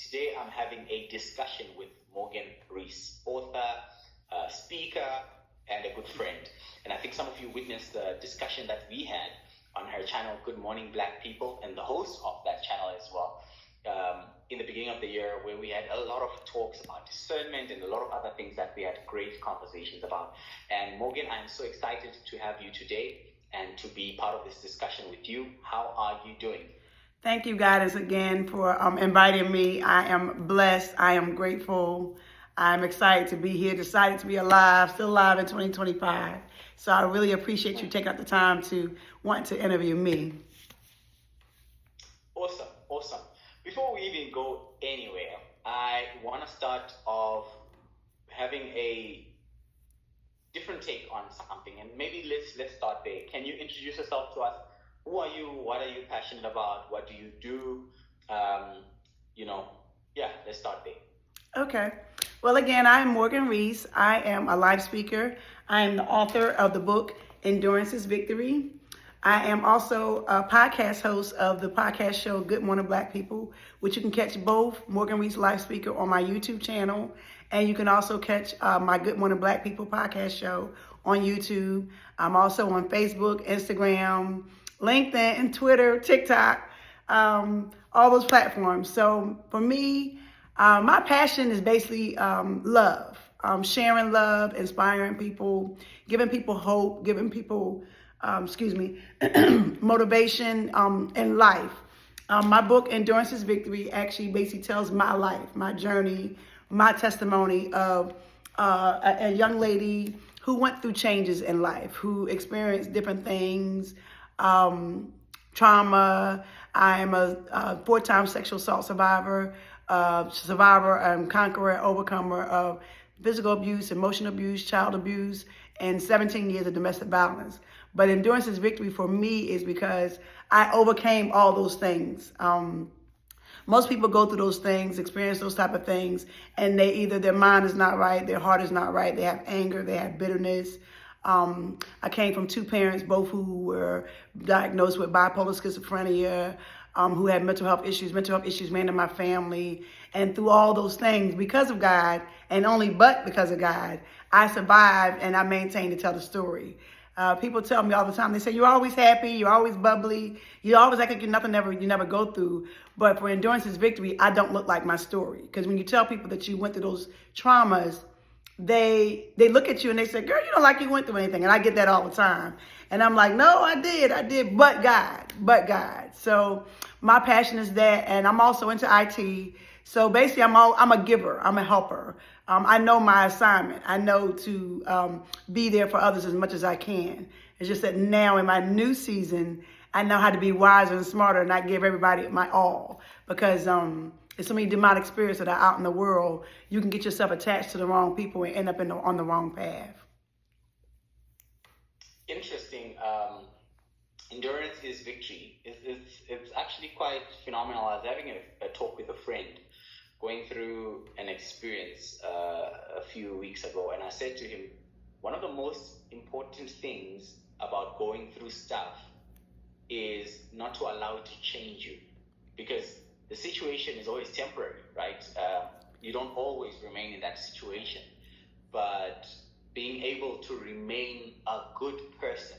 Today I'm having a discussion with Morgan Rees, author, speaker, and a good friend. And I think some of you witnessed the discussion that we had on her channel, Good Morning Black People, and the host of that channel as well, in the beginning of the year, where we had a lot of talks about discernment and a lot of other things that we had great conversations about. And Morgan, I'm so excited to have you today and to be part of this discussion with you. How are you doing? Thank you, guys, again for inviting me. I am blessed. I am grateful. I'm excited to be here, decided to be alive, still alive in 2025. So I really appreciate you taking out the time to want to interview me. Awesome, awesome. Before we even go anywhere, I want to start off having a different take on something, and maybe let's start there. Can you introduce yourself to us? Who are you? What are you passionate about? What do you do? Let's start there. Okay. Well, again, I'm Morgan Rees. I am a live speaker. I am the author of the book, Endurance is Victory. I am also a podcast host of the podcast show, Good Morning Black People, which you can catch both Morgan Rees Live Speaker on my YouTube channel. And you can also catch my Good Morning Black People podcast show on YouTube. I'm also on Facebook, Instagram, LinkedIn, Twitter, TikTok, all those platforms. So for me, my passion is basically love, sharing love, inspiring people, giving people hope, giving people, motivation in life. My book, Endurance is Victory, actually basically tells my life, my journey, my testimony of a young lady who went through changes in life, who experienced different things, trauma. I am a 4-time sexual assault survivor, conqueror, overcomer of physical abuse, emotional abuse, child abuse, and 17 years of domestic violence. But endurance is victory for me is because I overcame all those things. Most people go through those things, experience those type of things, and their mind is not right, their heart is not right, they have anger, they have bitterness. I came from 2 parents, both who were diagnosed with bipolar schizophrenia, who had mental health issues ran in my family. And through all those things, because of God, and only but because of God, I survived and I maintained to tell the story. People tell me all the time, they say, you're always happy, you're always bubbly, you always act like you never go through. But for Endurance is Victory, I don't look like my story. Because when you tell people that you went through those traumas, they look at you and they say, girl, you don't like you went through anything. And I get that all the time. And I'm like, no, I did, but God. So my passion is that, and I'm also into IT. So basically, I'm a giver, I'm a helper. I know my assignment. I know to be there for others as much as I can. It's just that now in my new season, I know how to be wiser and smarter and not give everybody my all. Because there's so many demonic spirits that are out in the world, you can get yourself attached to the wrong people and end up on the wrong path. Interesting. Endurance is victory. It's actually quite phenomenal. I was having a talk with a friend going through an experience a few weeks ago, and I said to him, one of the most important things about going through stuff is not to allow it to change you, because the situation is always temporary, right? You don't always remain in that situation, but being able to remain a good person,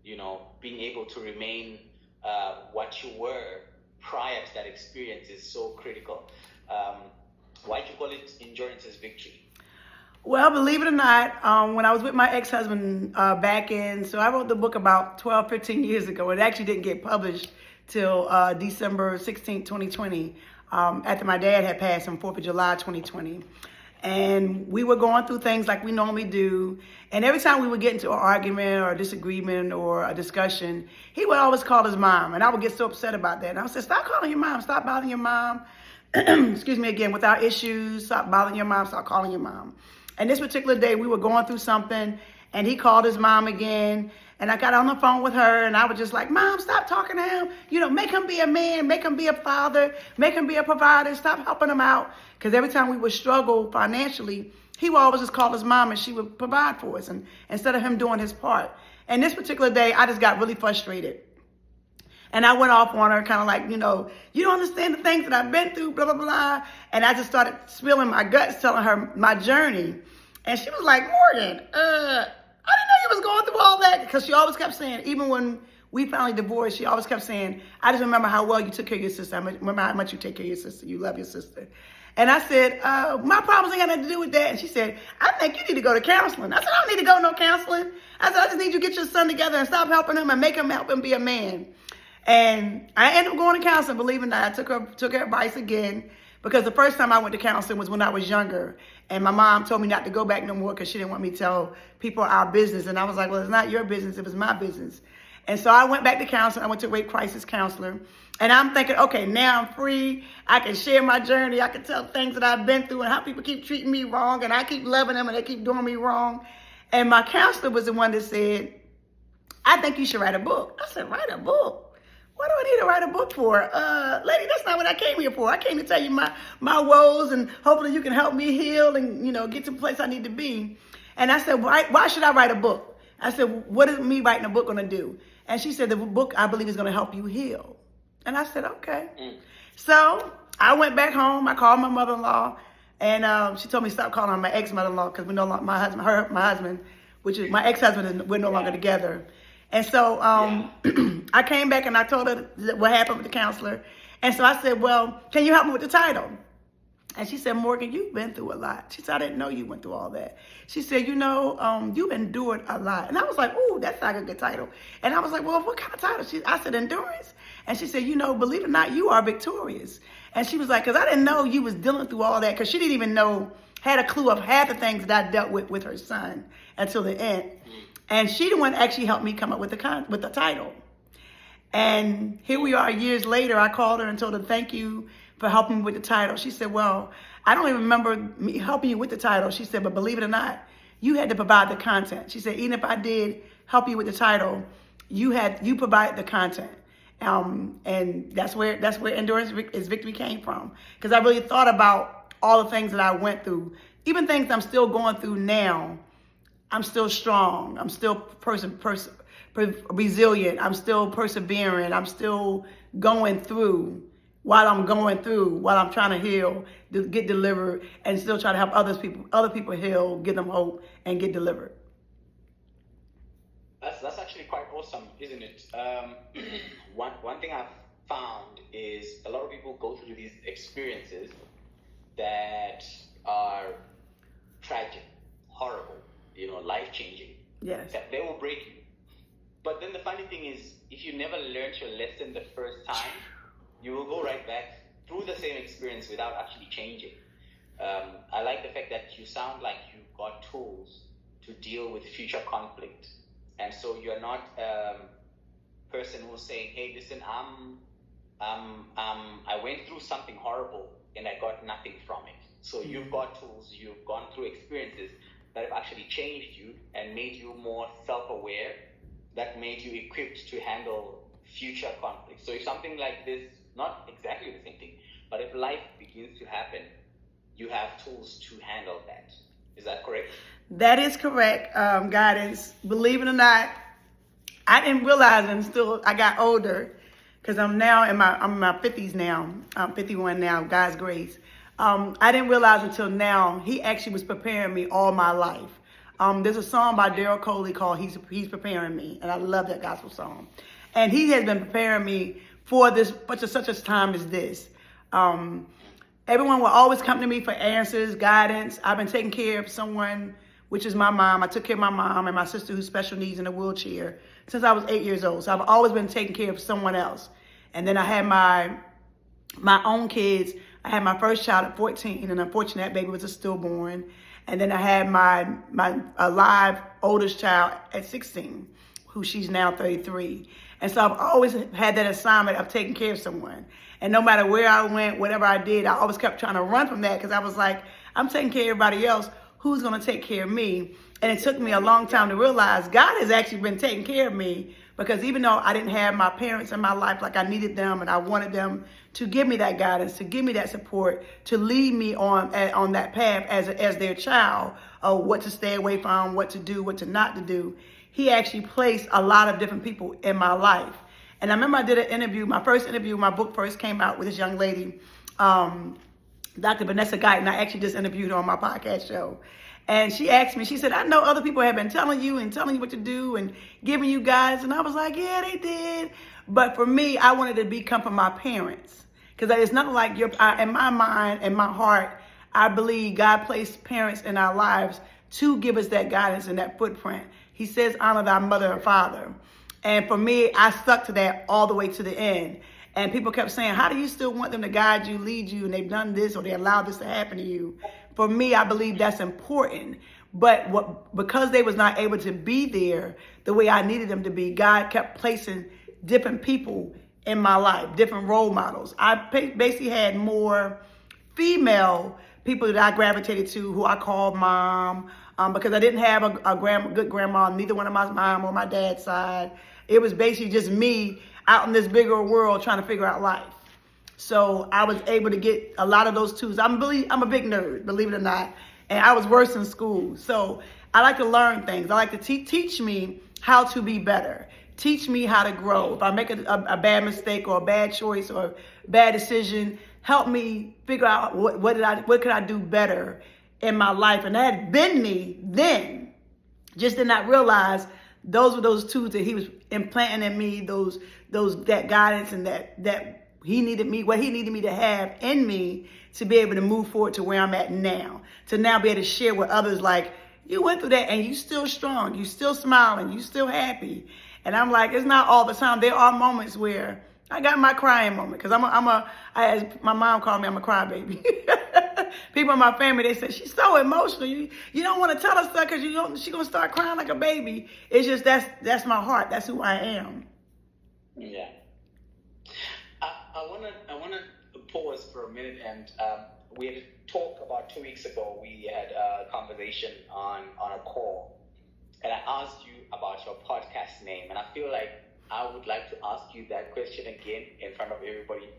being able to remain what you were prior to that experience is so critical. Why do you call it Endurance is Victory? Well, believe it or not, when I was with my ex-husband so I wrote the book about 12, 15 years ago. It actually didn't get published till December 16, 2020, after my dad had passed on 4th of July, 2020. And we were going through things like we normally do. And every time we would get into an argument or a disagreement or a discussion, he would always call his mom. And I would get so upset about that. And I would say, stop calling your mom. Stop bothering your mom. Excuse me again, without issues. Stop bothering your mom. Stop calling your mom. And this particular day, we were going through something. And he called his mom again. And I got on the phone with her, and I was just like, Mom, stop talking to him. Make him be a man, make him be a father, make him be a provider, stop helping him out. Because every time we would struggle financially, he would always just call his mom, and she would provide for us, and instead of him doing his part. And this particular day, I just got really frustrated. And I went off on her, kind of like, you know, you don't understand the things that I've been through, blah, blah, blah. And I just started spilling my guts, telling her my journey. And she was like, Morgan, I didn't know you was going through all that. Because she always kept saying, even when we finally divorced, she always kept saying, I just remember how well you took care of your sister. I remember how much you take care of your sister. You love your sister. And I said, my problems ain't got nothing to do with that. And she said, I think you need to go to counseling. I said, I don't need to go to no counseling. I said, I just need you to get your son together and stop helping him and make him help him be a man. And I ended up going to counseling, believe it or not. I took her advice again, because the first time I went to counseling was when I was younger. And my mom told me not to go back no more because she didn't want me to tell people our business. And I was like, well, it's not your business. It was my business. And so I went back to counseling. I went to a rape crisis counselor. And I'm thinking, okay, now I'm free. I can share my journey. I can tell things that I've been through and how people keep treating me wrong. And I keep loving them and they keep doing me wrong. And my counselor was the one that said, I think you should write a book. I said, write a book? What do I need to write a book for? Lady, that's not what I came here for. I came to tell you my woes, and hopefully you can help me heal and, you know, get to the place I need to be. And I said, why should I write a book? I said, what is me writing a book going to do? And she said, the book, I believe, is going to help you heal. And I said, okay. So I went back home. I called my mother-in-law, and she told me to stop calling her my ex-mother-in-law, because we no longer, my husband, which is my ex-husband, we're no longer together. And so I came back and I told her what happened with the counselor. And so I said, well, can you help me with the title? And she said, Morgan, you've been through a lot. She said, I didn't know you went through all that. She said, you know, you've endured a lot. And I was like, ooh, that's like a good title. And I was like, well, what kind of title? I said, endurance. And she said, you know, believe it or not, you are victorious. And she was like, because I didn't know you was dealing through all that, because she didn't even know, had a clue of half the things that I dealt with her son until the end. And she the one actually helped me come up with the title. And here we are years later. I called her and told her, thank you for helping me with the title. She said, well, I don't even remember me helping you with the title. She said, but believe it or not, you had to provide the content. She said, even if I did help you with the title, you provided the content. And that's where Endurance is Victory came from. Because I really thought about all the things that I went through, even things I'm still going through now. I'm still strong. I'm still resilient. I'm still persevering. I'm still going through while I'm trying to heal, get delivered, and still try to help other people heal, give them hope, and get delivered. That's actually quite awesome, isn't it? One thing I've found is a lot of people go through these experiences that are tragic, horrible, you know, life-changing. Yes. That they will break you. But then the funny thing is, if you never learned your lesson the first time, you will go right back through the same experience without actually changing. I like the fact that you sound like you got tools to deal with future conflict. And so you're not a person who's saying, hey, listen, I went through something horrible and I got nothing from it. So you've got tools, you've gone through experiences that have actually changed you and made you more self-aware, that made you equipped to handle future conflicts. So if something like this, not exactly the same thing, but if life begins to happen, you have tools to handle that. Is that correct? That is correct, Guidance. Believe it or not, I didn't realize until I got older, because I'm in my 50s now. I'm 51 now, God's grace. I didn't realize until now, he actually was preparing me all my life. There's a song by Daryl Coley called He's Preparing Me, and I love that gospel song. And he has been preparing me for such a time as this. Everyone will always come to me for answers, guidance. I've been taking care of someone, which is my mom. I took care of my mom and my sister who's special needs in a wheelchair since I was 8 years old. So I've always been taking care of someone else. And then I had my own kids. I had my first child at 14, and unfortunately that baby was a stillborn. And then I had my alive oldest child at 16, who she's now 33. And so I've always had that assignment of taking care of someone. And no matter where I went, whatever I did, I always kept trying to run from that, because I was like, I'm taking care of everybody else. Who's going to take care of me? And it took me a long time to realize God has actually been taking care of me, because even though I didn't have my parents in my life like I needed them, and I wanted them to give me that guidance, to give me that support, to lead me on that path as their child, of what to stay away from, what to do, what to not to do, he actually placed a lot of different people in my life. And I remember I did an interview, my first interview, my book first came out with this young lady, Dr. Vanessa Guyton. I actually just interviewed her on my podcast show. And she asked me, she said, I know other people have been telling you what to do and giving you guidance. And I was like, yeah, they did. But for me, I wanted to come from my parents. Because it's not like in my mind, in my heart, I believe God placed parents in our lives to give us that guidance and that footprint. He says, honor thy mother and father. And for me, I stuck to that all the way to the end. And people kept saying, how do you still want them to guide you, lead you, and they've done this or they allowed this to happen to you? For me, I believe that's important. But because they was not able to be there the way I needed them to be, God kept placing different people in my life, different role models. I basically had more female people that I gravitated to who I called mom, because I didn't have a good grandma, neither one of my mom or my dad's side. It was basically just me out in this bigger world trying to figure out life. So I was able to get a lot of those tools. I'm a big nerd, believe it or not, and I was worse in school. So I like to learn things. I like to teach me how to be better. Teach me how to grow. If I make a bad mistake or a bad choice or a bad decision, help me figure out what could I do better in my life. And that had been me then. Just did not realize those were those tools that he was implanting in me, that guidance and that he needed me, what he needed me to have in me to be able to move forward to where I'm at now. To now be able to share with others like, you went through that and you still strong, you still smiling, you still happy. And I'm like, it's not all the time. There are moments where I got my crying moment, because as my mom called me, I'm a crybaby. People in my family, they said, she's so emotional. You don't want to tell her stuff because she's going to start crying like a baby. It's just, that's my heart. That's who I am. Yeah. I want to pause for a minute, and we had talked about 2 weeks ago. We had a conversation on a call, and I asked you about your podcast name, and I feel like I would like to ask you that question again in front of everybody.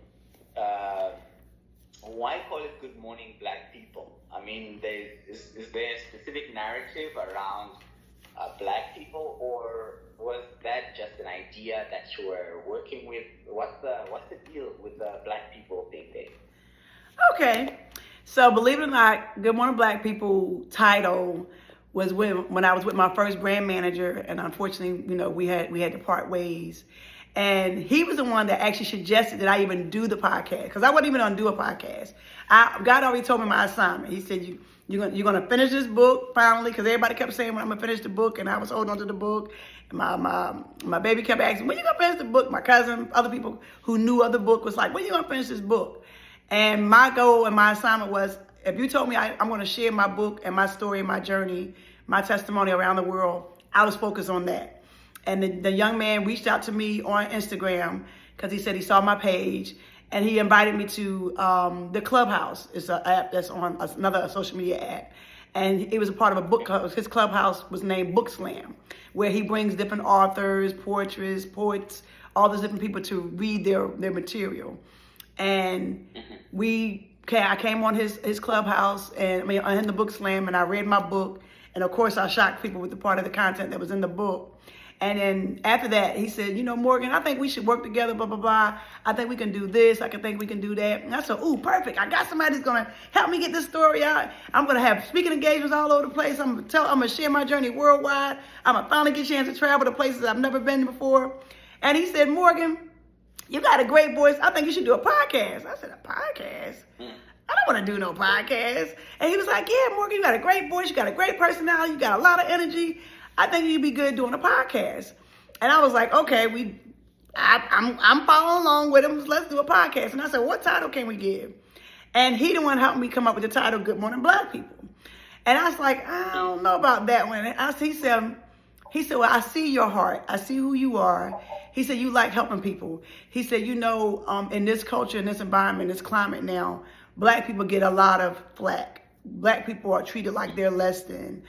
Why call it Good Morning Black People? I mean, is there a specific narrative around Black people, or was that just an idea that you were working with? What's the deal with the Black people thing there? Okay, so believe it or not, Good Morning Black People title was when I was with my first brand manager, and unfortunately, we had to part ways. And he was the one that actually suggested that I even do the podcast, because I wasn't even going to do a podcast. God already told me my assignment. He said, you're going to finish this book finally, because everybody kept saying when I'm going to finish the book, and I was holding on to the book. And my baby kept asking, when you going to finish the book? My cousin, other people who knew of the book was like, when you going to finish this book? And my goal and my assignment was, if you told me I'm going to share my book and my story and my journey, my testimony around the world, I was focused on that. And the young man reached out to me on Instagram because he said he saw my page, and he invited me to the Clubhouse. It's an app that's on another social media app. And it was a part of a book club. His Clubhouse was named Book Slam, where he brings different authors, poets, all those different people to read their material. And I came on his Clubhouse, and in the Book Slam, and I read my book. And of course, I shocked people with the part of the content that was in the book. And then after that, he said, Morgan, I think we should work together, blah, blah, blah. I think we can do this. I think we can do that. And I said, ooh, perfect. I got somebody that's going to help me get this story out. I'm going to have speaking engagements all over the place. I'm going to share my journey worldwide. I'm going to finally get a chance to travel to places I've never been before. And he said, Morgan, you got a great voice. I think you should do a podcast. I said, a podcast? I don't want to do no podcast. And he was like, yeah, Morgan, you got a great voice. You got a great personality. You got a lot of energy. I think you'd be good doing a podcast. And I was like, okay, I'm following along with him. Let's do a podcast. And I said, what title can we give? And he the one helped me come up with the title, Good Morning Black People. And I was like, I don't know about that one. And he said, well, I see your heart. I see who you are. He said, you like helping people. He said, in this culture, in this environment, this climate now, Black people get a lot of flack. Black people are treated like they're less than.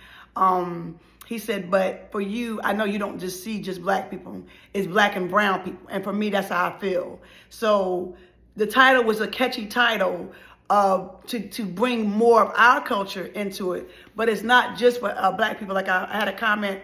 He said, but for you, I know you don't just see just Black people. It's Black and brown people. And for me, that's how I feel. So the title was a catchy title to bring more of our culture into it. But it's not just for Black people. Like I had a comment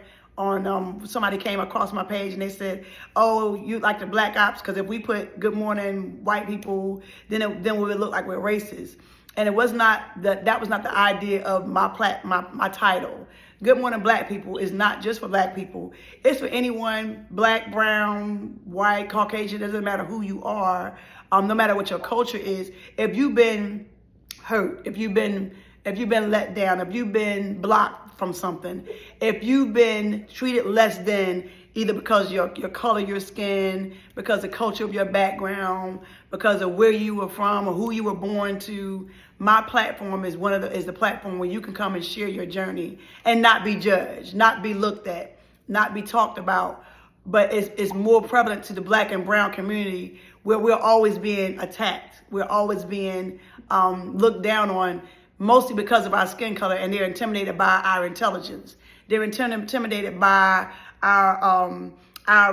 somebody came across my page and they said, "Oh, you like the black ops because if we put good morning white people, then we would look like we're racist." And it was not that was not the idea of my title. Good Morning Black People is not just for black people. It's for anyone, black, brown, white, Caucasian, doesn't matter who you are, no matter what your culture is. If you've been hurt, if you've been let down, if you've been blocked from something, if you've been treated less than, either because your color, your skin, because the culture of your background, because of where you were from or who you were born to, my platform is the platform where you can come and share your journey and not be judged, not be looked at, not be talked about. But it's more prevalent to the black and brown community where we're always being attacked. We're always being looked down on, mostly because of our skin color, and they're intimidated by our intelligence. They're intimidated by our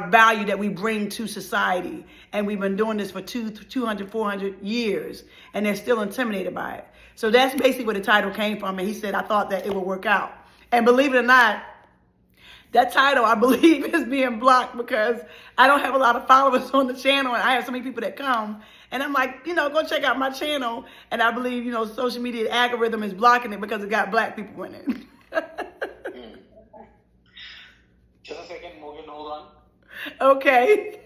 value that we bring to society. And we've been doing this for 200, 400 years, and they're still intimidated by it. So that's basically where the title came from. And he said, I thought that it would work out. And believe it or not, that title, I believe, is being blocked because I don't have a lot of followers on the channel, and I have so many people that come. And I'm like, go check out my channel. And I believe, social media algorithm is blocking it because it got black people in it. Just a second, Morgan, hold on. Okay.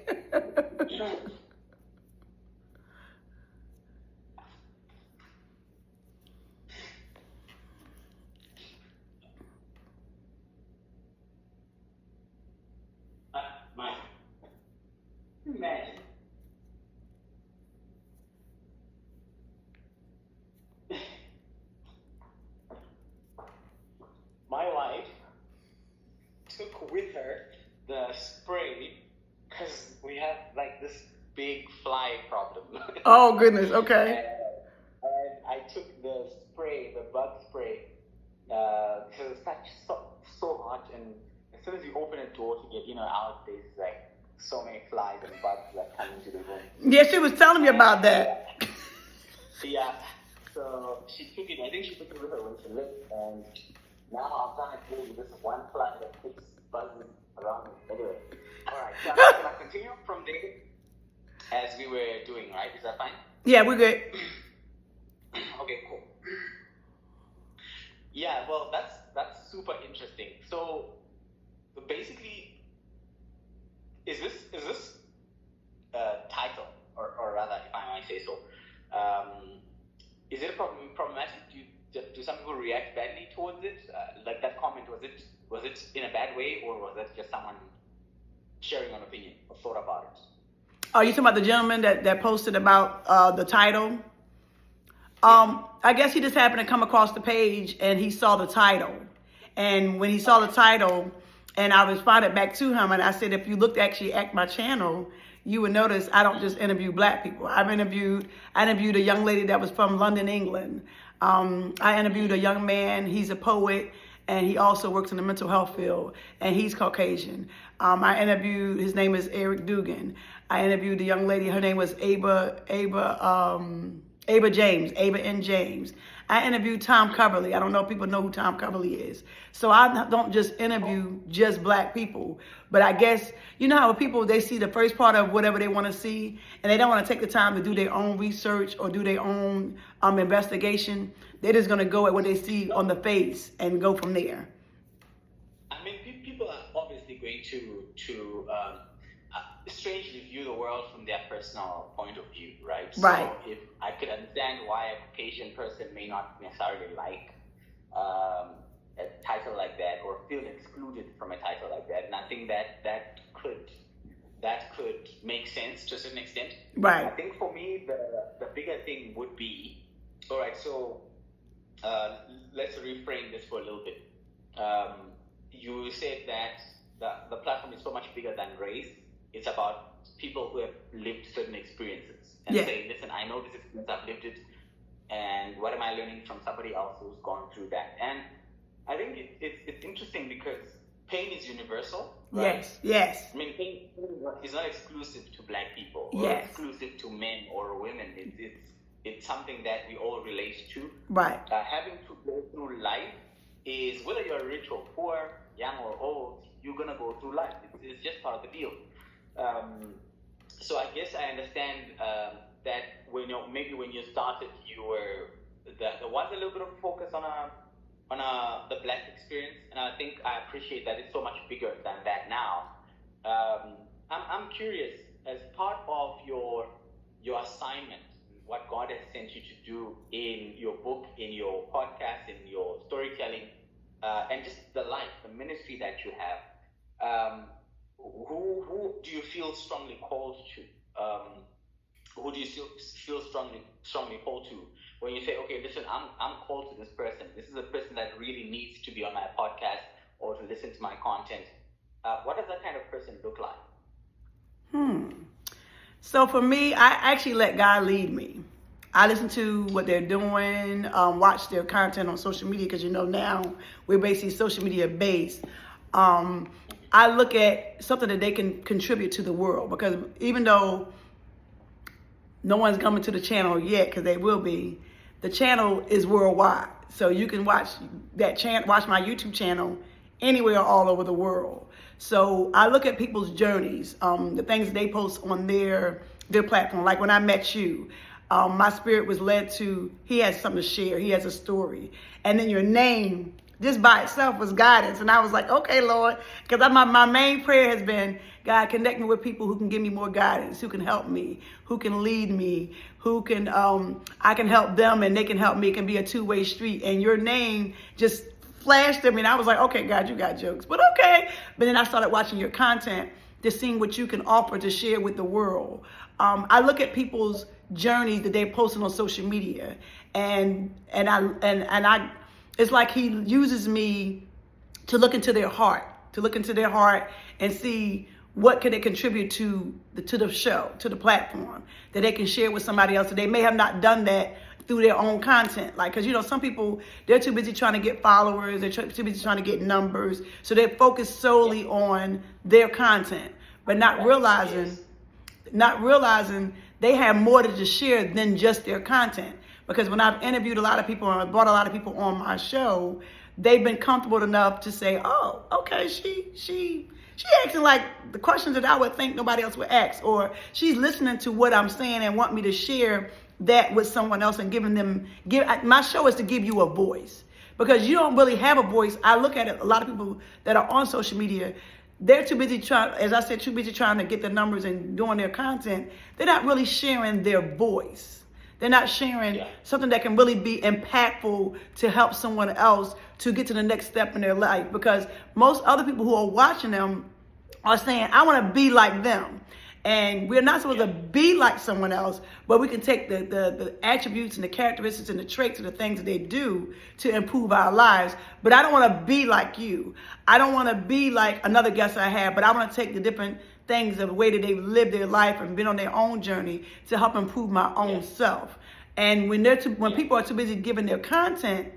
Imagine. My wife took with her the spray because we have like this big fly problem. Oh goodness, okay. And I took the spray, the bug spray, because it's so hot, and as soon as you open a door to get out, there's like so many flies and bugs that come into the room. Yeah, she was telling me about that. Yeah. So she took it. I think she took it with her when she left, and now I'm trying to deal with this one fly that keeps buzzing around me. Anyway, all right. So I'm gonna continue from there as we were doing. Right? Is that fine? Yeah, we're good. Okay, cool. Yeah. Well, that's super interesting. So basically, is this title, or rather, if I might say so, is it problematic? Do some people react badly towards it? Like that comment, was it in a bad way, or was it just someone sharing an opinion or thought about it? Are you talking about the gentleman that posted about the title? I guess he just happened to come across the page and he saw the title. And when he saw the title, and I responded back to him, and I said, if you looked actually at my channel, you would notice I don't just interview black people. I interviewed a young lady that was from London, England. I interviewed a young man. He's a poet, and he also works in the mental health field, and he's Caucasian. I interviewed, his name is Eric Dugan. I interviewed a young lady, her name was Ava N. James. I interviewed Tom Coverly. I don't know if people know who Tom Coverly is. So I don't just interview just black people. But I guess, you know how people, they see the first part of whatever they want to see, and they don't want to take the time to do their own research or do their own investigation. They're just going to go at what they see on the face and go from there. I mean, people are obviously going to strangely view the world from their personal point of view, right? Right. So if I could understand why a Caucasian person may not necessarily like a title like that, or feel excluded from a title like that, and I think that could make sense to a certain extent. Right. I think for me the bigger thing would be, all right, so let's reframe this for a little bit. You said that the platform is so much bigger than race. It's about people who have lived certain experiences and say, listen, I know this experience, I've lived it, and what am I learning from somebody else who's gone through that? And I think it's interesting because pain is universal. Right? Yes. I mean, pain is not exclusive to black people or exclusive to men or women. It's something that we all relate to. Right. Having to go through life is whether you're rich or poor, young or old, you're gonna go through life. It's just part of the deal. So I guess I understand that when you started, you were there was a little bit of focus on the Black experience, and I think I appreciate that it's so much bigger than that now. I'm curious, as part of your assignment, what God has sent you to do in your book, in your podcast, in your storytelling, and just the life, the ministry that you have. Who do you feel strongly called to? Who do you still feel strongly called to when you say, okay, listen, I'm called to this person. This is a person that really needs to be on my podcast or to listen to my content. What does that kind of person look like? So for me, I actually let God lead me. I listen to what they're doing, watch their content on social media, because now we're basically social media based. I look at something that they can contribute to the world, because even though no one's coming to the channel yet, because they will be, the channel is worldwide. So you can watch watch my YouTube channel anywhere all over the world. So I look at people's journeys, the things they post on their platform. Like when I met you, my spirit was led to, he has something to share. He has a story. And then your name, just by itself, was guidance. And I was like, okay, Lord, because my main prayer has been, God, connect me with people who can give me more guidance, who can help me, who can lead me, who can, I can help them and they can help me. It can be a two-way street. And your name just flashed at me, and I was like, okay, God, you got jokes, but okay. But then I started watching your content, just seeing what you can offer to share with the world. I look at people's journeys that they're posting on social media, and I, it's like he uses me to look into their heart, and see what could it contribute to the show, to the platform, that they can share with somebody else that they may have not done that through their own content. Like, because some people, they're too busy trying to get followers, they're too busy trying to get numbers, so they're focused solely on their content, but not realizing they have more to just share than just their content. Because when I've interviewed a lot of people and I brought a lot of people on my show, they've been comfortable enough to say, oh, okay, she asking like the questions that I would think nobody else would ask, or she's listening to what I'm saying and want me to share that with someone else and my show is to give you a voice, because you don't really have a voice. I look at it, a lot of people that are on social media, they're too busy trying to get the numbers and doing their content. They're not really sharing their voice. They're not sharing something that can really be impactful to help someone else to get to the next step in their life. Because most other people who are watching them are saying, I want to be like them. And we're not supposed to be like someone else, but we can take the attributes and the characteristics and the traits and the things that they do to improve our lives. But I don't want to be like you. I don't want to be like another guest I have, but I want to take the different things of the way that they've lived their life and been on their own journey to help improve my own self. And when people are too busy giving their content,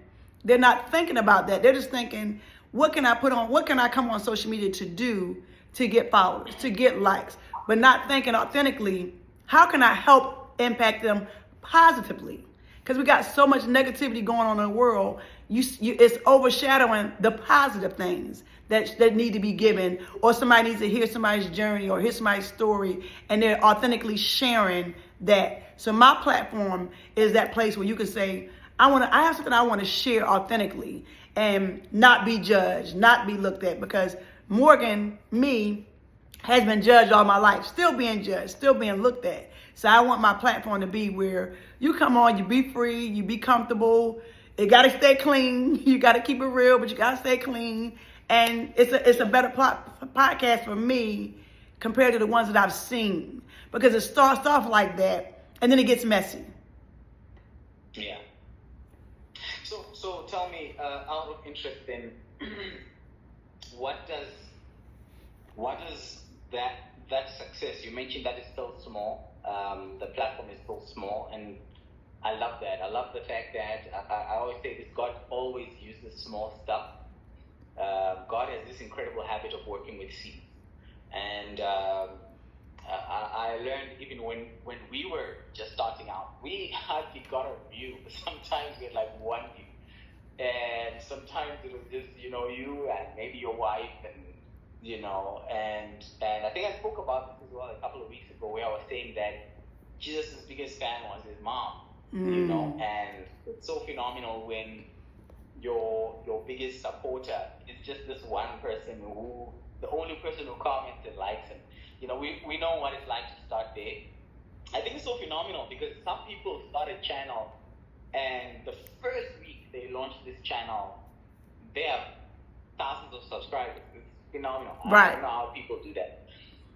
they're not thinking about that. They're just thinking, what can I put on? What can I come on social media to do to get followers, to get likes? But not thinking authentically, how can I help impact them positively? Because we got so much negativity going on in the world. It's overshadowing the positive things that need to be given, or somebody needs to hear somebody's journey or hear somebody's story, and they're authentically sharing that. So my platform is that place where you can say, I have something I want to share authentically and not be judged, not be looked at, because Morgan, me, has been judged all my life, still being judged, still being looked at. So I want my platform to be where you come on, you be free, you be comfortable. It got to stay clean. You got to keep it real, but you got to stay clean. And it's a better podcast for me compared to the ones that I've seen, because it starts off like that and then it gets messy. Yeah. So tell me, out of interest, then, what does that success, you mentioned that it's still small, the platform is still small, and I love that. I love the fact that I always say this, God always uses small stuff. God has this incredible habit of working with seeds. And I learned even when we were just starting out, we hardly got a view. Sometimes we had like one view. And sometimes it was just, you and maybe your wife and I think I spoke about this as well a couple of weeks ago where I was saying that Jesus' biggest fan was his mom, and it's so phenomenal when your biggest supporter is just this one person who, the only person who comments and likes him. We know what it's like to start there. I think it's so phenomenal because some people start a channel and the first week they launch this channel, they have thousands of subscribers. It's phenomenal. Right. I don't know how people do that.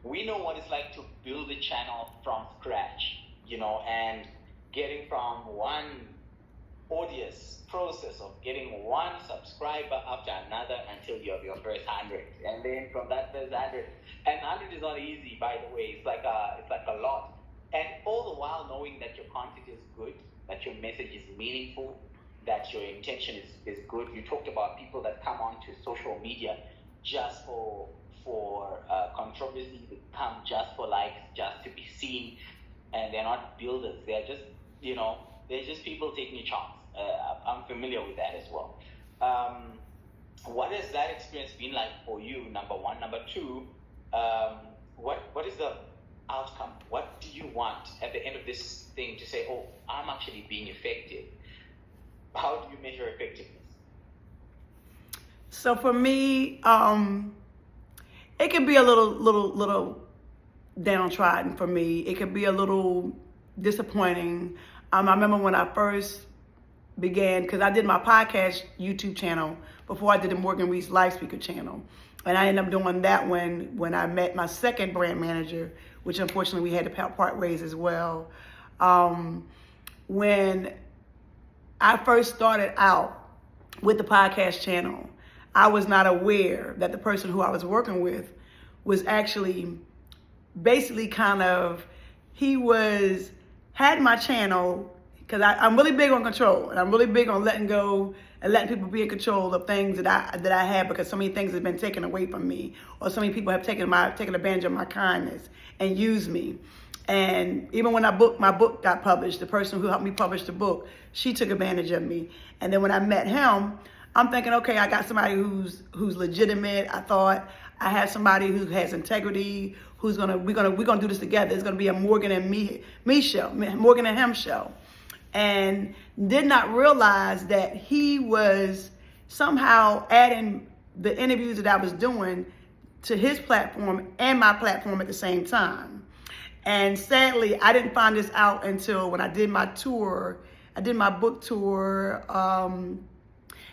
We know what it's like to build a channel from scratch, and getting from one audience process of getting one subscriber after another until you have your first 100, and then from that first 100, and 100 is not easy, by the way. It's like a lot, and all the while knowing that your content is good, that your message is meaningful, that your intention is good. You talked about people that come onto social media just for controversy, they come just for likes, just to be seen, and they're not builders. They're just they're just people taking a chance. I'm familiar with that as well. What has that experience been like for you? Number one. Number two, what is the outcome? What do you want at the end of this thing to say, oh, I'm actually being effective? How do you measure effectiveness? So for me, it can be a little downtrodden for me. It could be a little disappointing. I remember when I first began, because I did my podcast YouTube channel before I did the Morgan Rees Live Speaker channel. And I ended up doing that when I met my second brand manager, which unfortunately we had to part ways as well. When I first started out with the podcast channel, I was not aware that the person who I was working with was actually basically had my channel, because I'm really big on control, and I'm really big on letting go and letting people be in control of things that I have, because so many things have been taken away from me, or so many people have taken advantage of my kindness and used me. And even when my book got published, the person who helped me publish the book, she took advantage of me. And then when I met him, I'm thinking, okay, I got somebody who's legitimate. I thought I had somebody who has integrity, we're gonna do this together. It's gonna be a Morgan and me show, Morgan and him show. And did not realize that he was somehow adding the interviews that I was doing to his platform and my platform at the same time. And sadly, I didn't find this out until when I did my tour. I did my book tour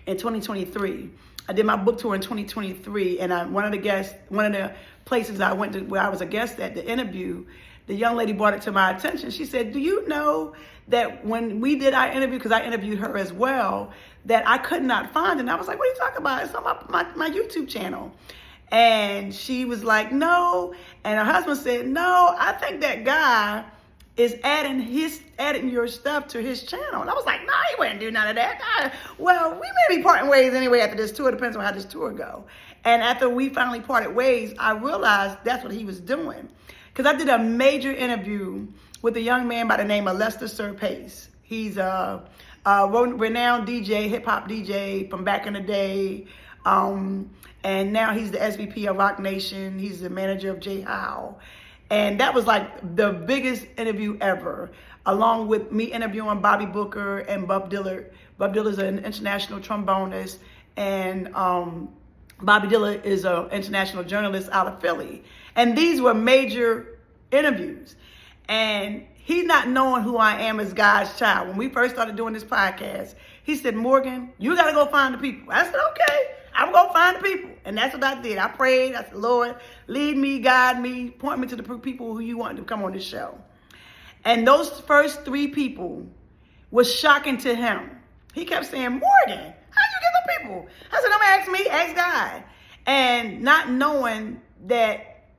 in 2023. I did my book tour in 2023, and one of the places I went to where I was a guest at the interview, the young lady brought it to my attention. She said, do you know that when we did our interview, because I interviewed her as well, that I could not find it? And I was like, what are you talking about? It's on my YouTube channel. And she was like, no. And her husband said, no, I think that guy is adding your stuff to his channel. And I was like, no, he wouldn't do none of that. Well, we may be parting ways anyway after this tour. Depends on how this tour go. And after we finally parted ways, I realized that's what he was doing. Because I did a major interview with a young man by the name of Lester Sir Pace. He's a renowned DJ, hip hop DJ from back in the day. And now he's the SVP of Rock Nation. He's the manager of J Howe. And that was like the biggest interview ever, along with me interviewing Bobby Booker and Bob Dillard. Bob Dillard is an international trombonist, and Bobby Dillard is an international journalist out of Philly. And these were major interviews. And he's not knowing who I am as God's child. When we first started doing this podcast, he said, Morgan, you got to go find the people. I said, okay, I'm going to find the people. And that's what I did. I prayed. I said, Lord, lead me, guide me, point me to the people who you want to come on this show. And those first 3 people was shocking to him. He kept saying, Morgan, how you get the people? I said, don't ask me, ask God. And not knowing that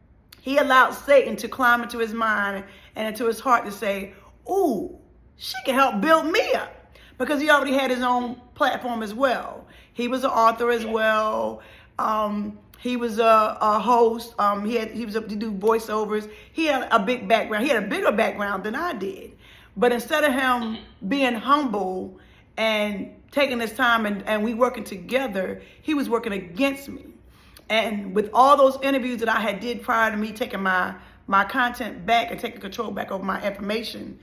he allowed Satan to climb into his mind and into his heart to say, ooh, she can help build me up. Because he already had his own platform as well. He was an author as well. He was a host. He was up to do voiceovers. He had a big background. He had a bigger background than I did. But instead of him being humble and taking this time and we working together, he was working against me. And with all those interviews that I had did prior to me taking my content back and taking control back over my information,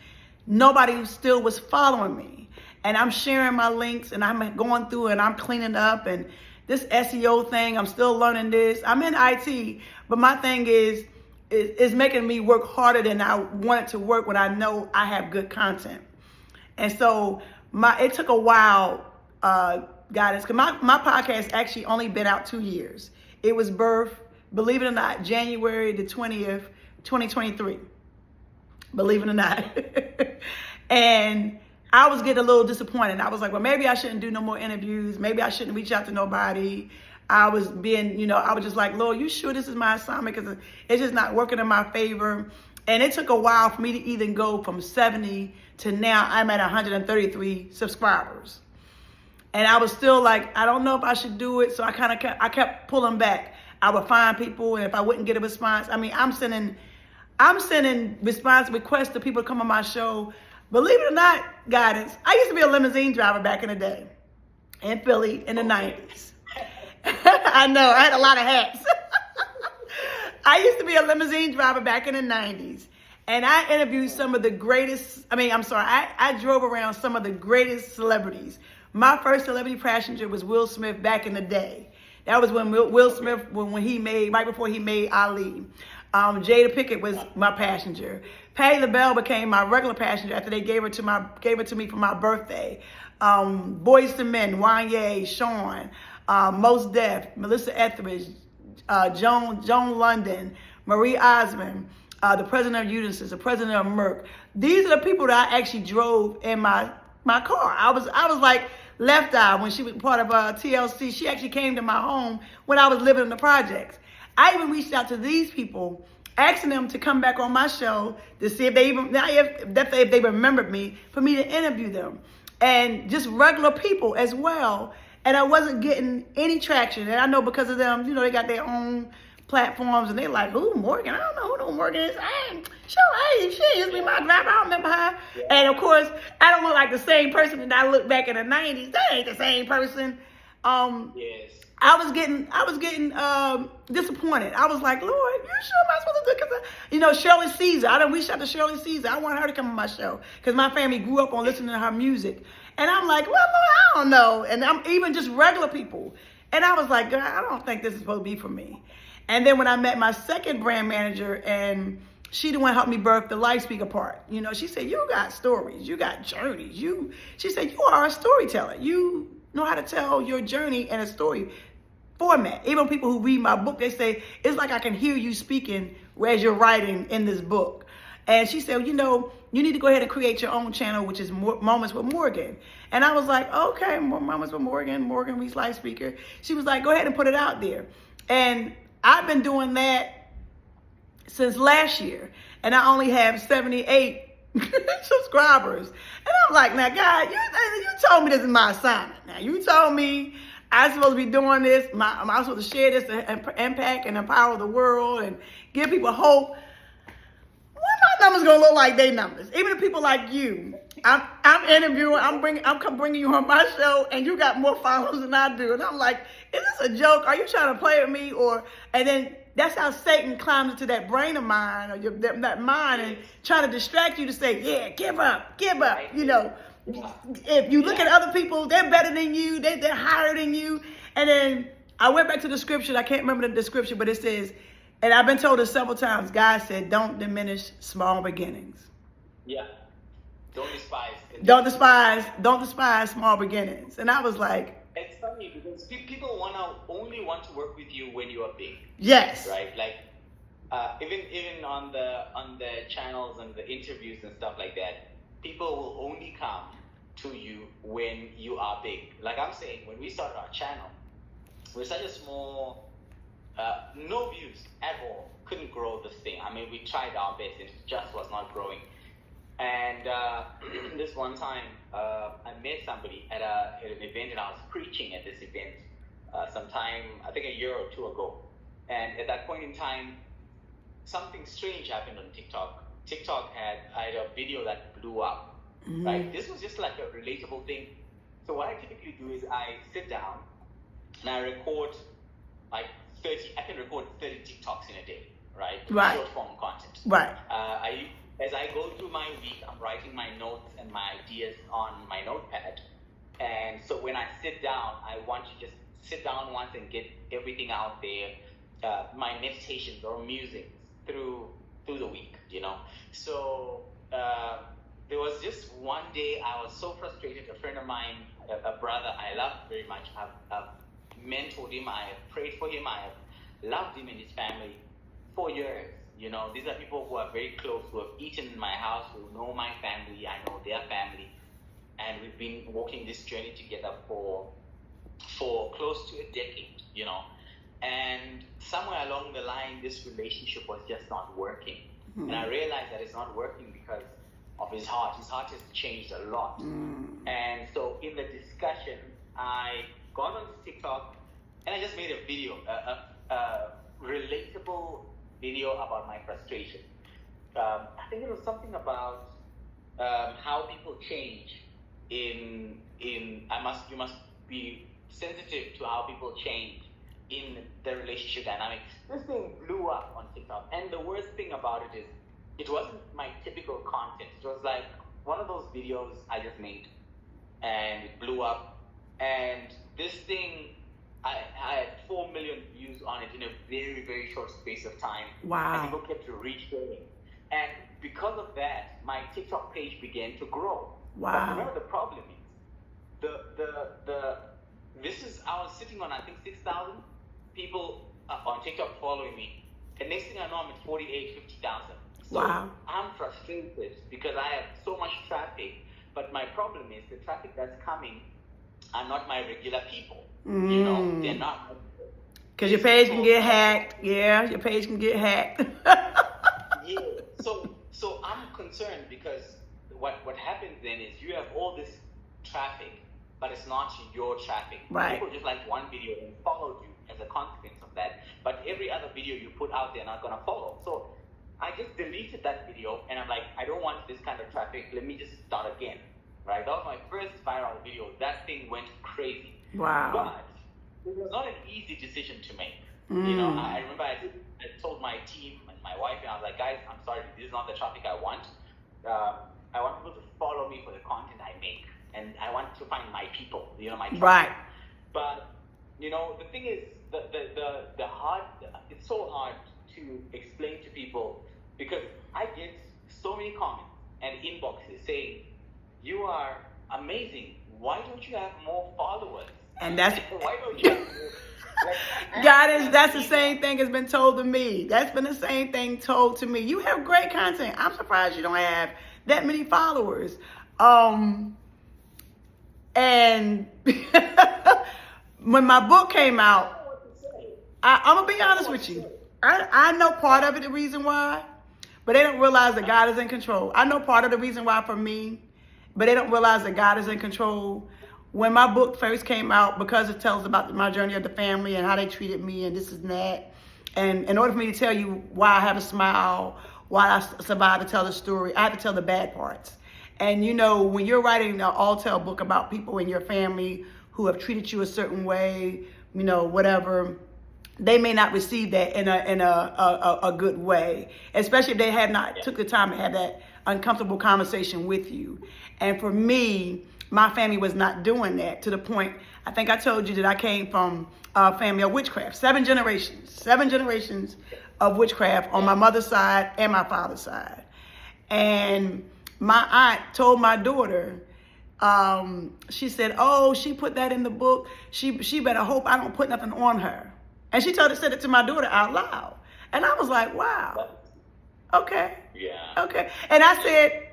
nobody still was following me. And I'm sharing my links and I'm going through and I'm cleaning up, and this SEO thing, I'm still learning this. I'm in IT, but my thing is making me work harder than I want it to work when I know I have good content. And so it took a while, guidance, because my podcast actually only been out 2 years. It was birthed, believe it or not, January the 20th, 2023. Believe it or not. And I was getting a little disappointed. I was like, well, maybe I shouldn't do no more interviews. Maybe I shouldn't reach out to nobody. I was being, I was just like, Lord, you sure this is my assignment? Because it's just not working in my favor. And it took a while for me to even go from 70 to now I'm at 133 subscribers. And I was still like, I don't know if I should do it. So I kept pulling back. I would find people, and if I wouldn't get a response, I mean, I'm sending response requests to people to come on my show. Believe it or not, guidance, I used to be a limousine driver back in the day in Philly in the 90s. I know, I had a lot of hats. I used to be a limousine driver back in the 90s. And I interviewed some of the greatest, I drove around some of the greatest celebrities. My first celebrity passenger was Will Smith back in the day. That was when Will Smith, right before he made Ali. Jada Pinkett was my passenger. Patti LaBelle became my regular passenger after they gave her to me for my birthday. Boyz II Men, Wanye, Sean, Mos Def, Melissa Etheridge, Joan London, Marie Osmond, the president of Unisys, the president of Merck. These are the people that I actually drove in my car. I was like Left Eye when she was part of TLC. She actually came to my home when I was living in the projects. I even reached out to these people, asking them to come back on my show to see if they remembered me, for me to interview them, and just regular people as well. And I wasn't getting any traction. And I know because of them, they got their own platforms, and they're like, "Who, Morgan? I don't know who no Morgan is. She used to be my driver. I don't remember her." Yeah. And of course, I don't look like the same person that I looked back in the 90s. That ain't the same person. Yes. I was getting disappointed. I was like, Lord, you sure am I supposed to do? Because Shirley Caesar. I done reached out to Shirley Caesar. I want her to come on my show because my family grew up on listening to her music. And I'm like, well, Lord, I don't know. And I'm even just regular people. And I was like, God, I don't think this is supposed to be for me. And then when I met my second brand manager, and she the one helped me birth the Life Speaker part. She said, you got stories, you got journeys. She said, you are a storyteller. You know how to tell your journey in a story format. Even people who read my book, they say, it's like I can hear you speaking as you're writing in this book. And she said, you need to go ahead and create your own channel, which is Moments with Morgan. And I was like, okay, Moments with Morgan Rees Life Speaker. She was like, go ahead and put it out there. And I've been doing that since last year. And I only have 78 subscribers. And I'm like, now, God, you told me this is my assignment. Now, you told me I'm supposed to be doing this. I'm supposed to share this to impact and empower the world and give people hope. What my numbers gonna look like? They numbers. Even the people like you, I'm interviewing. I'm bringing you on my show, and you got more followers than I do. And I'm like, is this a joke? Are you trying to play with me? And then that's how Satan climbs into that brain of mine, or that mind, and trying to distract you to say, yeah, give up. If you look at other people, they're better than you, they're higher than you. And then I went back to the scripture. I can't remember the scripture, but it says, and I've been told this several times, God said, don't diminish small beginnings. Yeah. Don't despise small beginnings. And I was like, it's funny because people only want to work with you when you are big. Yes. Right? Like even on the channels and the interviews and stuff like that, people will only come to you when you are big. Like I'm saying, when we started our channel, we're such a small, no views at all, couldn't grow this thing. I mean, we tried our best, it just was not growing. And this one time, I met somebody at an event, and I was preaching at this event sometime, I think a year or two ago. And at that point in time, something strange happened on TikTok. TikTok had a video that blew up, right? This was just like a relatable thing. So what I typically do is I sit down and I record like 30. I can record 30 TikToks in a day, right? Right. Short form content. Right. As I go through my week, I'm writing my notes and my ideas on my notepad. And so when I sit down, I want to just sit down once and get everything out there, my meditations or musings through the week, you know. So there was just one day I was so frustrated. A friend of mine, a brother I love very much, I've mentored him, I have prayed for him, I have loved him and his family for years. You know, these are people who are very close, who have eaten in my house, who know my family, I know their family, and we've been walking this journey together for close to a decade, you know. And somewhere along the line, this relationship was just not working. Mm-hmm. And I realized that it's not working because of his heart. His heart has changed a lot. Mm. And so in the discussion, I got on TikTok and I just made a video, a relatable video about my frustration. I think it was something about how people change you must be sensitive to how people change in the relationship dynamics. This thing blew up on TikTok, and the worst thing about it is it wasn't my typical content. It was like one of those videos I just made, and it blew up. And this thing, I had 4 million views on it in a very, very short space of time. Wow. And people kept resharing. And because of that, my TikTok page began to grow. Wow. But remember, the problem is, I was sitting on, I think, 6,000 people on TikTok following me. And next thing I know, I'm at 48, 50,000. So wow. I'm frustrated because I have so much traffic. But my problem is the traffic that's coming are not my regular people. Mm. You know, they're not. Because your page can get hacked. Yeah, your page can get hacked. Yeah. So I'm concerned because what happens then is you have all this traffic, but it's not your traffic. Right. People just like one video and followed you as a consequence of that. But every other video you put out there, not gonna follow. So I just deleted that video and I'm like, I don't want this kind of traffic. Let me just start again. Right? That was my first viral video. That thing went crazy. Wow. But it was not an easy decision to make. Mm. You know, I remember I told my team and my wife, and I was like, guys, I'm sorry, this is not the traffic I want. I want people to follow me for the content I make. And I want to find my people, you know, my tribe. Right. But, you know, the thing is, it's so hard to explain to people because I get so many comments and inboxes saying, you are amazing. Why don't you have more followers? And that's why don't you have more? That's the same thing has been told to me. That's been the same thing told to me. You have great content. I'm surprised you don't have that many followers. And when my book came out, I'm gonna be honest with you. I know part of it, the reason why, but they don't realize that God is in control. I know part of the reason why for me, but they don't realize that God is in control. When my book first came out, because it tells about my journey of the family and how they treated me and this and that, and in order for me to tell you why I have a smile, why I survived to tell the story, I had to tell the bad parts. And you know, when you're writing an all-tell book about people in your family who have treated you a certain way, you know, whatever, they may not receive that in a good way, especially if they have not took the time to have that uncomfortable conversation with you. And for me, my family was not doing that, to the point, I think I told you that I came from a family of witchcraft, 7 generations of witchcraft on my mother's side and my father's side. And my aunt told my daughter, she said, oh, she put that in the book. She better hope I don't put nothing on her. And she said it to my daughter out loud. And I was like, wow. Okay. Yeah. Okay. And I said,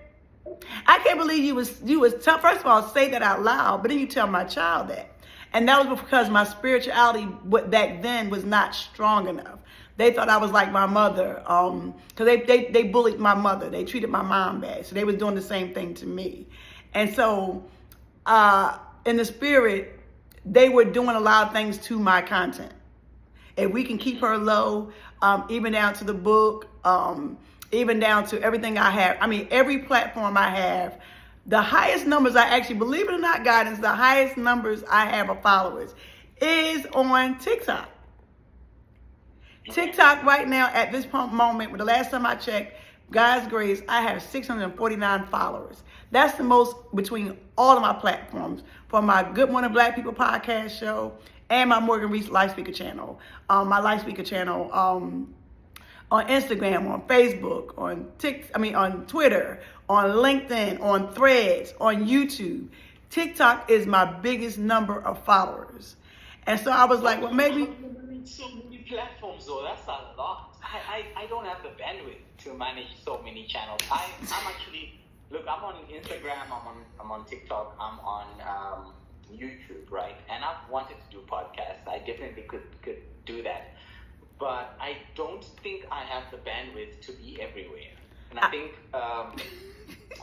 I can't believe you was tough. First of all, say that out loud, but then you tell my child that. And that was because my spirituality back then was not strong enough. They thought I was like my mother, because they bullied my mother. They treated my mom bad. So they was doing the same thing to me. And so in the spirit, they were doing a lot of things to my content. If we can keep her low, even down to the book, even down to everything I have. I mean, every platform I have, the highest numbers I actually, believe it or not, guidance, the highest numbers I have of followers is on TikTok. TikTok right now at this moment, the last time I checked, God's grace, I have 649 followers. That's the most between all of my platforms, for my Good Morning Black People podcast show and my Morgan Rees Life Speaker channel, my Life Speaker channel, on Instagram, on Facebook, on Twitter, on LinkedIn, on Threads, on YouTube. TikTok is my biggest number of followers. And so I was like, well, maybe. So many platforms, though. That's a lot. I don't have the bandwidth to manage so many channels. I'm actually, look, I'm on Instagram, I'm on TikTok, I'm on YouTube, right? And I've wanted to do podcasts. I definitely could do that. But I don't think I have the bandwidth to be everywhere. And I think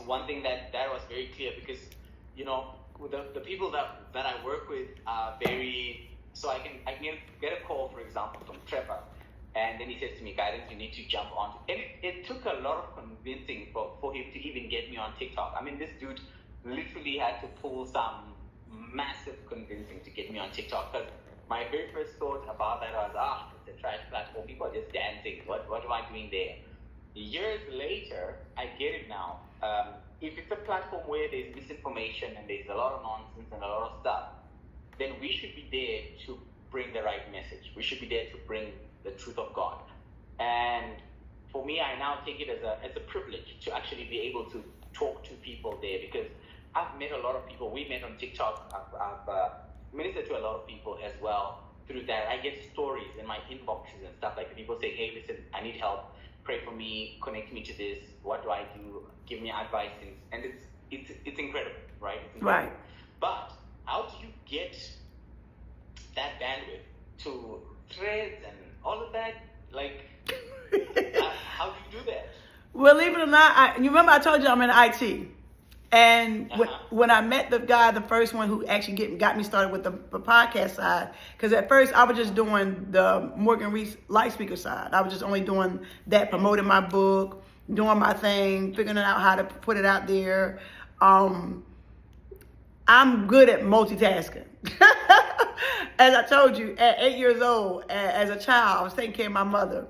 one thing that was very clear, because, you know, with the people that I work with are very, so I can get a call, for example, from Trevor, and then he says to me, Guidance, you need to jump on. And it took a lot of convincing for him to even get me on TikTok. I mean, this dude literally had to pull some massive convincing to get me on TikTok, because my very first thought about that was, it's a trash platform. People are just dancing. What am I doing there? Years later, I get it now. If it's a platform where there's misinformation and there's a lot of nonsense and a lot of stuff, then we should be there to bring the right message. We should be there to bring the truth of God. And for me, I now take it as a privilege to actually be able to talk to people there, because I've met a lot of people. We met on TikTok. I've ministered to a lot of people as well through that. I get stories in my inboxes and stuff like that. People say, hey, listen, I need help. Pray for me. Connect me to this. What do I do? Give me advice. And it's incredible, right? It's incredible. Right. But how do you get that bandwidth to threads and all of that? Like, how do you do that? Well, believe it or not, you remember I told you I'm in IT. And when I met the guy, the first one who actually got me started with the podcast side, because at first I was just doing the Morgan Rees Life Speaker side. I was just only doing that, promoting my book, doing my thing, figuring out how to put it out there. I'm good at multitasking. As I told you, at 8 years old, as a child, I was taking care of my mother,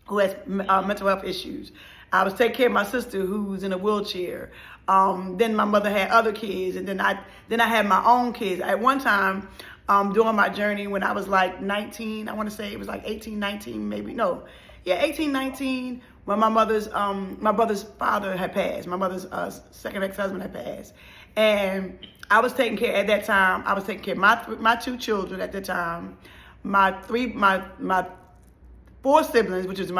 who has mental health issues. I was taking care of my sister, who's in a wheelchair. Then my mother had other kids, and then I had my own kids. At one time, during my journey, when I was like 19, I want to say it was like 18, 19, maybe. No, yeah, 18, 19, when my brother's father had passed. My mother's second ex-husband had passed. And I was taking care, at that time, I was taking care of my two children at the time, my four siblings, which is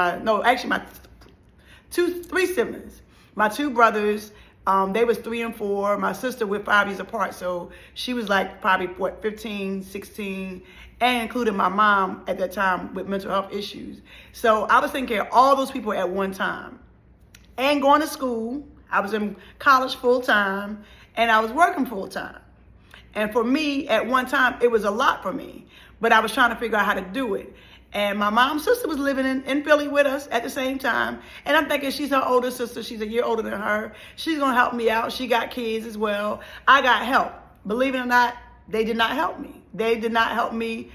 three siblings. My two brothers, they was 3 and 4. My sister, we're 5 years apart, so she was like probably 15, 16, and including my mom at that time with mental health issues. So I was taking care of all those people at one time. And going to school, I was in college full time, and I was working full time. And for me, at one time, it was a lot for me, but I was trying to figure out how to do it. And my mom's sister was living in Philly with us at the same time. And I'm thinking, she's her older sister. She's a year older than her. She's going to help me out. She got kids as well. I got help. Believe it or not, they did not help me. They did not help me.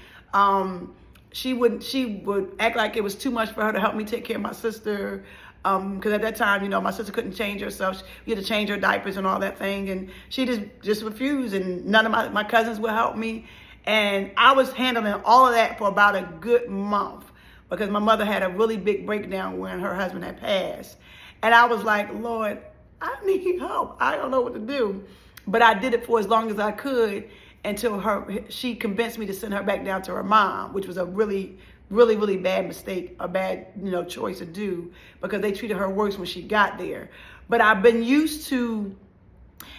She would act like it was too much for her to help me take care of my sister. Because at that time, my sister couldn't change herself. We had to change her diapers and all that thing. And she just refused. And none of my cousins would help me. And I was handling all of that for about a good month, because my mother had a really big breakdown when her husband had passed. And I was like, Lord, I need help. I don't know what to do. But I did it for as long as I could until she convinced me to send her back down to her mom, which was a really, really, really bad mistake, a bad, choice to do, because they treated her worse when she got there. But I've been used to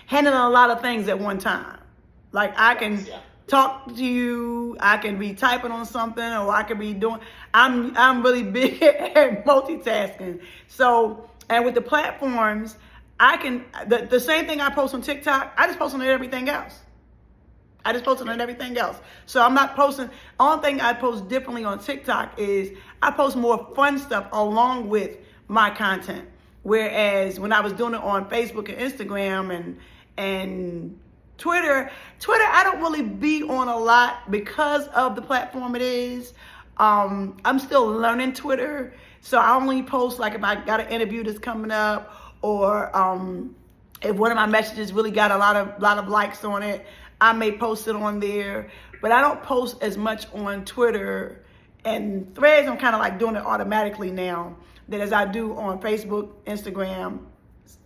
handling a lot of things at one time. Like I can talk to you, I can be typing on something, or I can be I'm really big at multitasking. So, and with the platforms, I can, the same thing I post on TikTok, I just post on everything else. So I'm not posting, only thing I post differently on TikTok is I post more fun stuff along with my content. Whereas when I was doing it on Facebook and Instagram And Twitter, I don't really be on a lot because of the platform it is. I'm still learning Twitter, so I only post like if I got an interview that's coming up, or if one of my messages really got a lot of likes on it, I may post it on there. But I don't post as much on Twitter and Threads. I'm kind of like doing it automatically now, that as I do on Facebook, Instagram,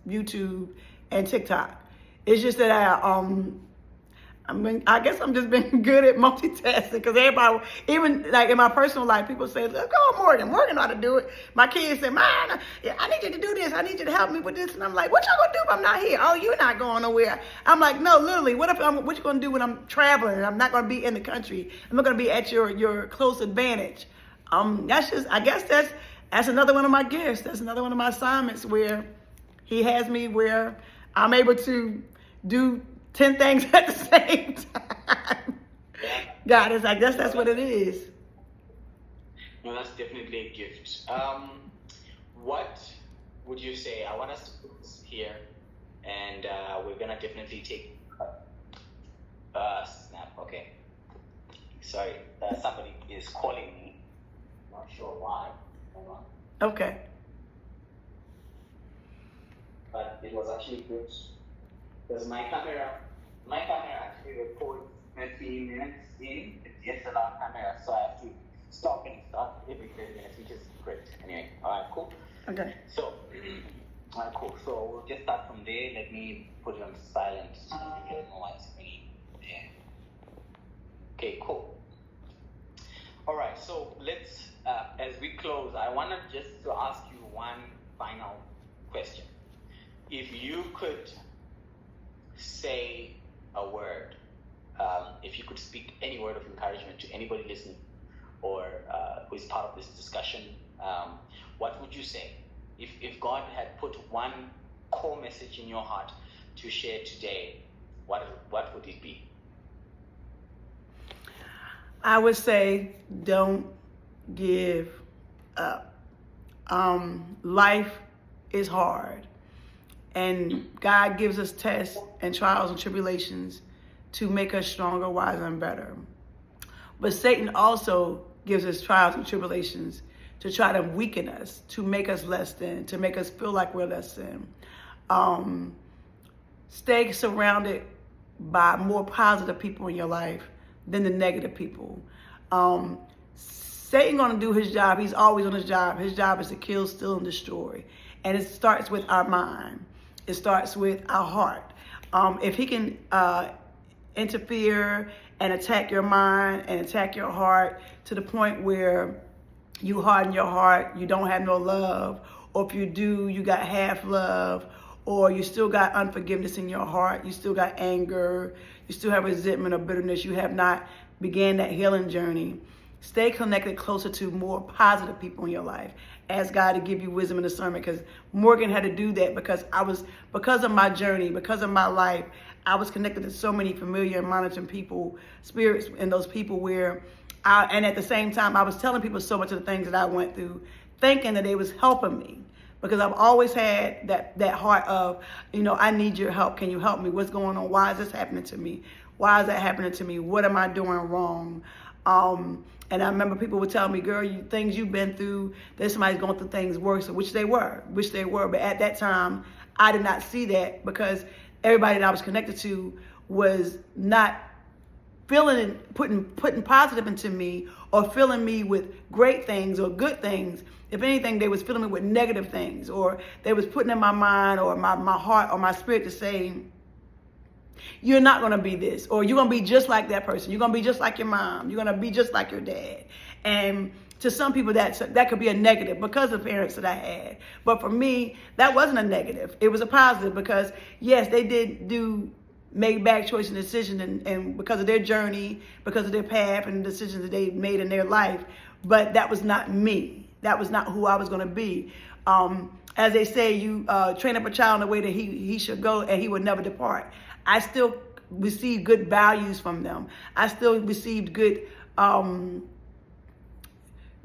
YouTube, and TikTok. It's just that I guess I'm just being good at multitasking, because everybody, even like in my personal life, people say, look, oh, Morgan ought to do it. My kids say, man, I need you to do this. I need you to help me with this. And I'm like, what y'all gonna do if I'm not here? Oh, you're not going nowhere. I'm like, no, literally, what you gonna do when I'm traveling and I'm not gonna be in the country? I'm not gonna be at your close advantage. I guess that's another one of my gifts. That's another one of my assignments, where he has me where I'm able to do 10 things at the same time. God, I guess that's what it is. No, that's definitely a gift. What would you say? I want us to put this here, and we're gonna definitely take snap. Okay. Sorry, somebody is calling me. Not sure why. Hold on. Okay. But it was actually good, because my camera actually records 15 minutes in. It's a long camera, so I have to stop and start every 10 minutes, which is great. Anyway, all right, cool. Okay. So, all right, cool. So we'll just start from there. Let me put it on silent so you get more light screen there. Okay, cool. All right, so let's, as we close, I wanted just to ask you one final question. If you could say a word, if you could speak any word of encouragement to anybody listening, or who is part of this discussion, what would you say? If God had put one core message in your heart to share today, what would it be? I would say, don't give up. Life is hard. And God gives us tests and trials and tribulations to make us stronger, wiser, and better. But Satan also gives us trials and tribulations to try to weaken us, to make us less than, to make us feel like we're less than. Stay surrounded by more positive people in your life than the negative people. Satan gonna do his job. He's always on his job. His job is to kill, steal, and destroy. And it starts with our mind. It starts with our heart. If he can interfere and attack your mind and attack your heart to the point where you harden your heart, you don't have no love, or if you do, you got half love, or you still got unforgiveness in your heart, you still got anger, you still have resentment or bitterness, you have not began that healing journey. Stay connected closer to more positive people in your life. Ask God to give you wisdom and discernment, because Morgan had to do that because of my journey, because of my life, I was connected to so many familiar and monitoring people, spirits, and those people and at the same time, I was telling people so much of the things that I went through, thinking that they was helping me, because I've always had that heart of, I need your help. Can you help me? What's going on? Why is this happening to me? Why is that happening to me? What am I doing wrong? And I remember people would tell me, girl, things you've been through, there's somebody's going through things worse, which they were. But at that time, I did not see that, because everybody that I was connected to was not feeling, putting positive into me, or filling me with great things or good things. If anything, they was filling me with negative things, or they was putting in my mind or my heart or my spirit to say, you're not going to be this, or you're going to be just like that person. You're going to be just like your mom. You're going to be just like your dad. And to some people, that could be a negative because of parents that I had. But for me, that wasn't a negative. It was a positive, because yes, they did make bad choices and decisions, and because of their journey, because of their path and the decisions that they made in their life. But that was not me. That was not who I was going to be. As they say, you train up a child in the way that he should go, and he will never depart. I still received good values from them. I still received good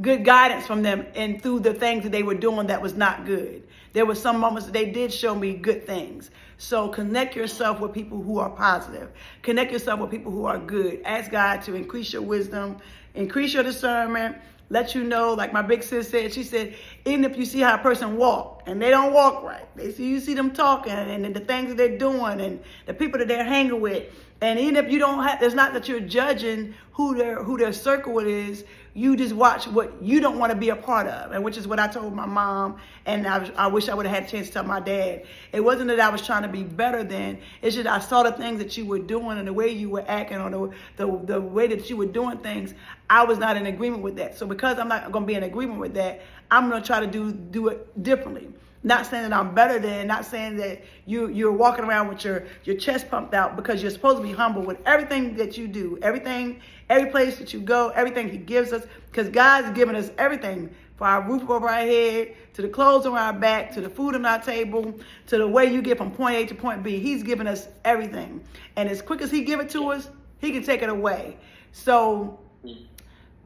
good guidance from them and through the things that they were doing that was not good. There were some moments that they did show me good things. So connect yourself with people who are positive. Connect yourself with people who are good. Ask God to increase your wisdom, increase your discernment, let you know, like my big sis said, she said, even if you see how a person walk and they don't walk right, you see them talking and the things that they're doing and the people that they're hanging with, and even if you don't have, it's not that you're judging who their circle is, you just watch what you don't want to be a part of, and which is what I told my mom, and I wish I would have had a chance to tell my dad. It wasn't that I was trying to be better than, it's just I saw the things that you were doing and the way you were acting or the way that you were doing things. I was not in agreement with that. So because I'm not going to be in agreement with that, I'm going to try to do it differently. Not saying that I'm better than, not saying that you're walking around with your chest pumped out, because you're supposed to be humble with everything that you do, everything, every place that you go, everything he gives us, because God's given us everything, from our roof over our head, to the clothes on our back, to the food on our table, to the way you get from point A to point B. He's given us everything. And as quick as he give it to us, he can take it away. So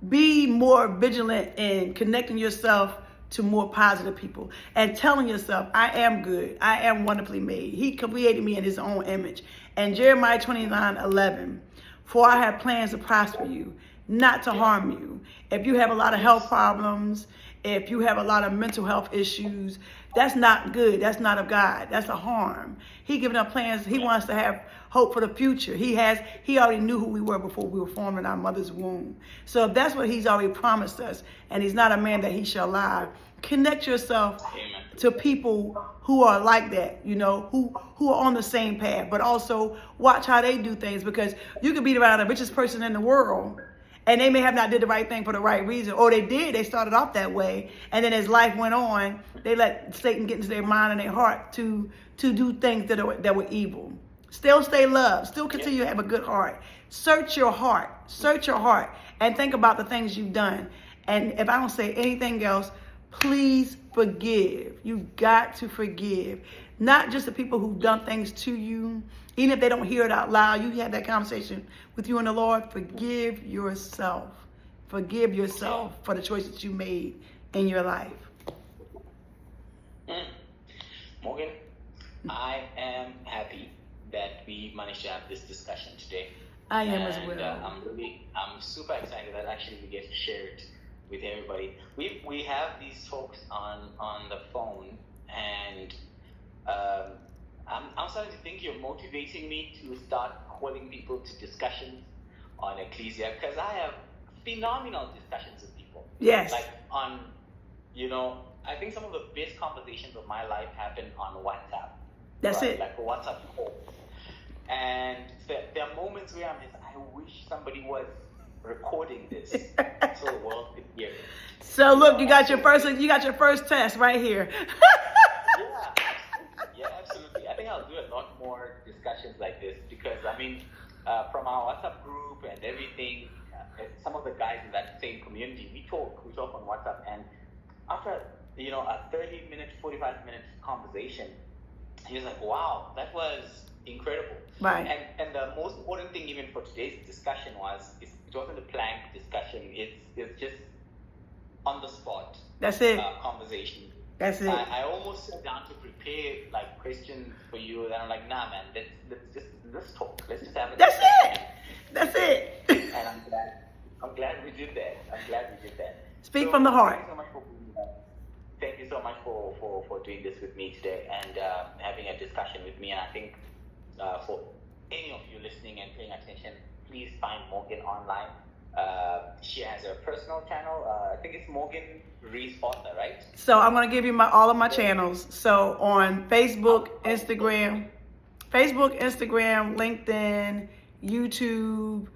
be more vigilant in connecting yourself to more positive people and telling yourself, I am good. I am wonderfully made. He created me in his own image. And Jeremiah 29:11, for I have plans to prosper you, not to harm you. If you have a lot of health problems, if you have a lot of mental health issues, that's not good. That's not of God. That's a harm. He giving us plans. He wants to have hope for the future. He already knew who we were before we were formed in our mother's womb. So if that's what he's already promised us, and he's not a man that he shall lie, connect yourself to people who are like that, who are on the same path, but also watch how they do things, because you could be around the richest person in the world and they may have not did the right thing for the right reason, or they started off that way, and then as life went on, they let Satan get into their mind and their heart to do things that were evil. Still stay loved, still continue to have a good heart. Search your heart, and think about the things you've done. And if I don't say anything else, please forgive. You've got to forgive. Not just the people who've done things to you. Even if they don't hear it out loud, you had that conversation with you and the Lord. Forgive yourself. Forgive yourself for the choices you made in your life. Morgan, I am happy that we managed to have this discussion today. I am as well. I'm super excited that actually we get to share it with everybody. We have these talks on the phone, and I'm starting to think you're motivating me to start calling people to discussions on Ecclesia, because I have phenomenal discussions with people. Yes. Like I think some of the best conversations of my life happen on WhatsApp. That's right? it. Like a WhatsApp call. And there are moments where I'm just, I wish somebody was recording this so the world could hear it. So look, you got your first test right here. Yeah, absolutely. I think I'll do a lot more discussions like this, because from our WhatsApp group and everything, some of the guys in that same community, we talk on WhatsApp, and after a 30-minute, 45-minute conversation, he was like, wow, that was incredible. Right. And the most important thing even for today's discussion it wasn't a planned discussion. It's just on the spot. That's it. Conversation. That's it. I almost sat down to prepare like questions for you, and I'm like, nah, man, let's talk. Let's just have a discussion. That's it. And I'm glad we did that. Speak from the heart. Thank you so much for doing this with me today, and having a discussion with me. And I think for any of you listening and paying attention, please find Morgan online. She has her personal channel. I think it's Morgan Rees author, right? So I'm going to give you all of my channels. So on Facebook, Instagram, LinkedIn, YouTube,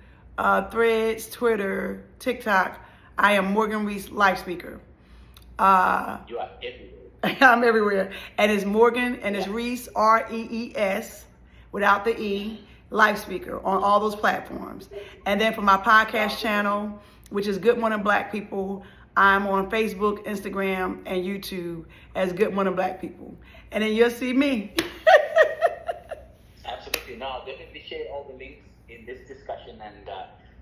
Threads, Twitter, TikTok, I am Morgan Rees, life speaker. You are everywhere. I'm everywhere. And it's Morgan, and it's Rees, Rees, without the E, life speaker on all those platforms. And then for my podcast channel, which is Good Morning Black People, I'm on Facebook, Instagram, and YouTube as Good Morning Black People. And then you'll see me. Absolutely. Now, I'll definitely share all the links in this discussion, and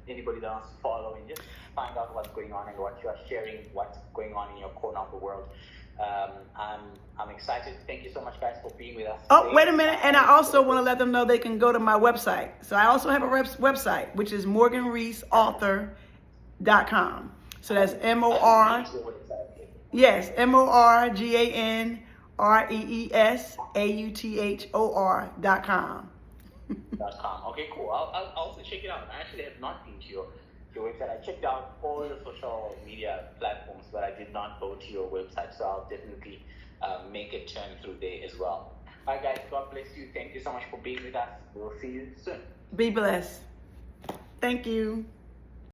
anybody that wants to follow and just find out what's going on and what you are sharing, what's going on in your corner of the world. I'm excited. Thank you so much, guys, for being with us. Oh, today. wait a minute. And I also want to let them know they can go to my website. So I also have a website, which is morganreesllc.com. So that's M-O-R. Yes, MorganReesAuthor.com. Okay, cool. I'll also check it out. I actually have not been to your website. I checked out all the social media platforms, but I did not go to your website. So I'll definitely make a turn through there as well. All right, guys. God bless you. Thank you so much for being with us. We'll see you soon. Be blessed. Thank you.